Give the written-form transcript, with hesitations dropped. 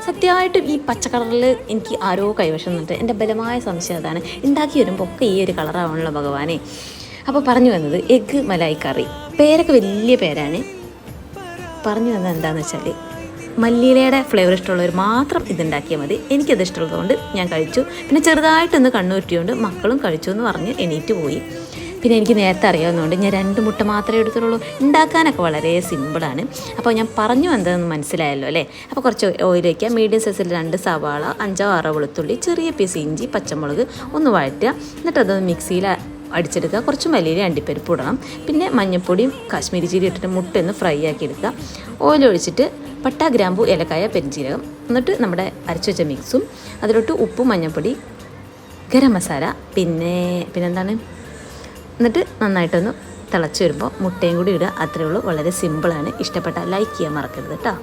സത്യമായിട്ടും ഈ പച്ച കളറിൽ എനിക്ക് ആരോ കൈവശം നിന്നിട്ട് എൻ്റെ ബലമായ സംശയം അതാണ്. ഉണ്ടാക്കി വരുമ്പോൾ ഒക്കെ ഈ ഒരു കളറാവണല്ലോ ഭഗവാനെ. അപ്പോൾ പറഞ്ഞു വന്നത് എഗ്ഗ് മലായി കറി. പേരൊക്കെ വലിയ പേരാണ്. പറഞ്ഞു വന്നത് എന്താണെന്ന് വെച്ചാൽ മല്ലിയിലയുടെ ഫ്ലേവർ ഇഷ്ടമുള്ളവർ മാത്രം ഇതുണ്ടാക്കിയാൽ മതി. എനിക്കത് ഇഷ്ടമുള്ളതുകൊണ്ട് ഞാൻ കഴിച്ചു. പിന്നെ ചെറുതായിട്ടൊന്ന് കണ്ണുരുട്ടിയോണ്ട് മക്കളും കഴിച്ചു എന്ന് പറഞ്ഞ് എണീറ്റ് പോയി. പിന്നെ എനിക്ക് നേരത്തെ അറിയാവുന്നതുകൊണ്ട് ഞാൻ 2 മുട്ട മാത്രമേ എടുത്തുള്ളൂ. ഉണ്ടാക്കാനൊക്കെ വളരെ സിമ്പിളാണ്. അപ്പോൾ ഞാൻ പറഞ്ഞു വന്നതെന്ന് മനസ്സിലായല്ലോ അല്ലേ. അപ്പോൾ കുറച്ച് ഓയിൽ വയ്ക്കുക. മീഡിയം സൈസിൽ 2 സവാള, 5-6 വെളുത്തുള്ളി, ചെറിയ പീസ് ഇഞ്ചി, പച്ചമുളക് ഒന്ന് വഴറ്റുക. എന്നിട്ട് അതൊന്ന് മിക്സിയിൽ അടിച്ചെടുക്കുക. കുറച്ച് മല്ലിയില അണ്ടിപ്പരിപ്പ് ഇടണം. പിന്നെ മഞ്ഞൾപ്പൊടിയും കാശ്മീരി ചില്ലി ഇട്ടിട്ട് മുട്ടയൊന്ന് ഫ്രൈ ആക്കി എടുക്കുക. ഓയിൽ ഒഴിച്ചിട്ട് പട്ട, ഗ്രാമ്പു, ഏലക്കായ, പെരിഞ്ചീരകം, എന്നിട്ട് നമ്മുടെ അരച്ചു വെച്ച മിക്സും അതിലോട്ട് ഉപ്പും മഞ്ഞൾപ്പൊടി, ഗരം മസാല, പിന്നെന്താണ്, എന്നിട്ട് നന്നായിട്ടൊന്ന് തിളച്ച് വരുമ്പോൾ മുട്ടയും കൂടി ഇടുക. അത്രയേ ഉള്ളൂ. വളരെ സിമ്പിളാണ്. ഇഷ്ടപ്പെട്ടാൽ ലൈക്ക് ചെയ്യാൻ മറക്കരുത് കേട്ടോ.